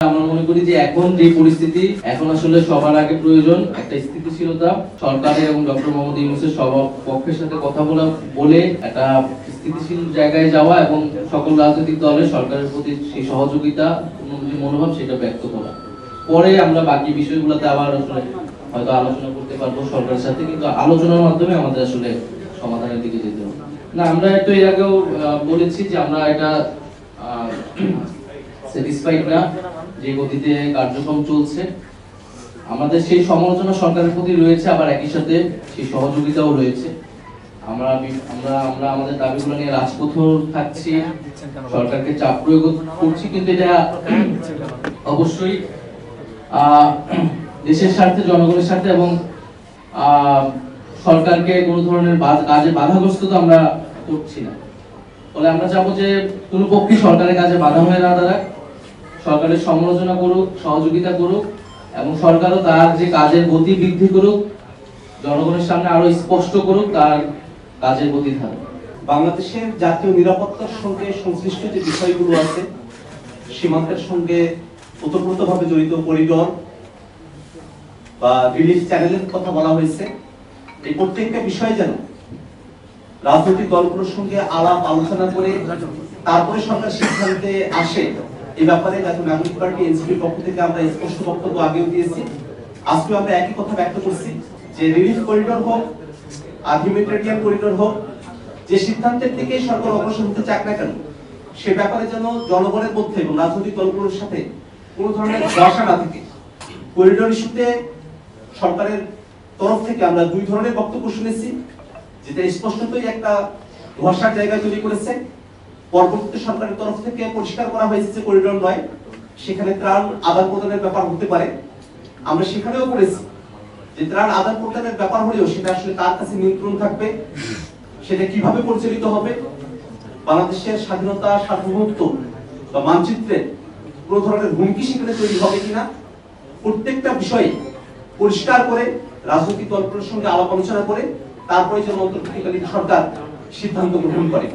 আমরা মনে করি যে এখন যে পরিস্থিতি, এখন আসলে সবার আগে প্রয়োজন একটা স্থিতিশীলতা। সরকারের এবং ডক্টর মোহাম্মদ ইউনূসের পক্ষের সাথে কথা বলে একটা স্থিতিশীল জায়গায় যাওয়া এবং সকল রাজনৈতিক দলের সরকারের প্রতি সেই সহযোগিতা মনোভাব সেটা ব্যক্ত করা। পরে আমরা বাকি বিষয়গুলোতে আবার আসলে হয়তো আলোচনা করতে পারবো সরকারের সাথে, কিন্তু আলোচনার মাধ্যমে আমাদের আসলে সমাধানের দিকে যেতে হবে। না, আমরা তো এর আগেও বলেছি যে আমরা এটা স্যাটিসফাইড না যে গতিতে কার্যক্রম চলছে। আমাদের সেই সমালোচনা সরকারের প্রতি রয়েছে, আবার একই সাথে সেই সহযোগিতাও রয়েছে। আমরা আমাদের দাবিগুলো নিয়ে রাজপথেও থাকছি, সরকারকে চাপ প্রয়োগ করছি, কিন্তু এটা অবশ্যই দেশের স্বার্থে, জনগণের স্বার্থে এবং সরকারকে কোনো ধরনের কাজে বাধাগ্রস্ত তো আমরা করছি না। ফলে আমরা চাবো যে কোনো পক্ষে সরকারের কাজে বাধা হয়ে না দাঁড়াক, সরকারের সমালোচনা করুক, সহযোগিতা করুক এবং সরকারও তার যে কাজের গতি বৃদ্ধি করুক, জনগণের সামনে আরো স্পষ্ট করুক তার কাজের গতি ধারা। বাংলাদেশের জাতীয় নিরাপত্তার সঙ্গে সংশ্লিষ্ট যে বিষয়গুলো আছে, সীমান্তের সঙ্গে ওতপ্রোতভাবে জড়িত করিডোর বা রিলিফ চ্যানেলের কথা বলা হয়েছে, এই প্রত্যেকটা বিষয় যেন রাজনৈতিক দলগুলোর সঙ্গে আলাপ আলোচনা করে তারপরে সরকার সিদ্ধান্তে আসে, এই ব্যাপারে জাতীয় নাগরিক পার্টি এনসিপির পক্ষ থেকে আমরা স্পষ্ট বক্তব্য আগেও দিয়েছি। আজকে আমরা একই কথা ব্যক্ত করছি যে রিলিফ করিডোর হোক আর হিউম্যানিটেরিয়ান করিডোর হোক, যে সিদ্ধান্তের দিকে সরকার অগ্রসর হতে চাক না কেন, সে ব্যাপারে যেন জনগণের মধ্যে এবং রাজনৈতিক দলগুলোর সাথে কোনো ধরনের ধোঁয়াশা না থাকে। করিডোর ইস্যুতে সরকারের তরফ থেকে আমরা দুই ধরনের বক্তব্য শুনেছি, যেটা স্পষ্টতই একটা ধোঁয়াশার জায়গা তৈরি করেছে। পরবর্তীতে সরকারের তরফ থেকে পরিষ্কার করা হয়েছে যে করিডোর নয়, সেখানে ত্রাণ আদান প্রদানের ব্যাপার হতে পারে। আমরা সেখানেও করেছি যে ত্রাণ আদান প্রদানের ব্যাপার হলেও সেটা আসলে তার কাছে নিয়ন্ত্রণ থাকবে, সেটা কিভাবে পরিচালিত হবে, বাংলাদেশের স্বাধীনতা, সার্বভৌমত্ব বা মানচিত্রের কোনো ধরনের হুমকি সেখানে তৈরি হবে কিনা, প্রত্যেকটা বিষয়ে পরিষ্কার করে রাজনৈতিক দলগুলোর সঙ্গে আলাপ আলোচনা করে তারপরে যেন অন্তর্বর্তীকালীন সরকার সিদ্ধান্ত গ্রহণ করে।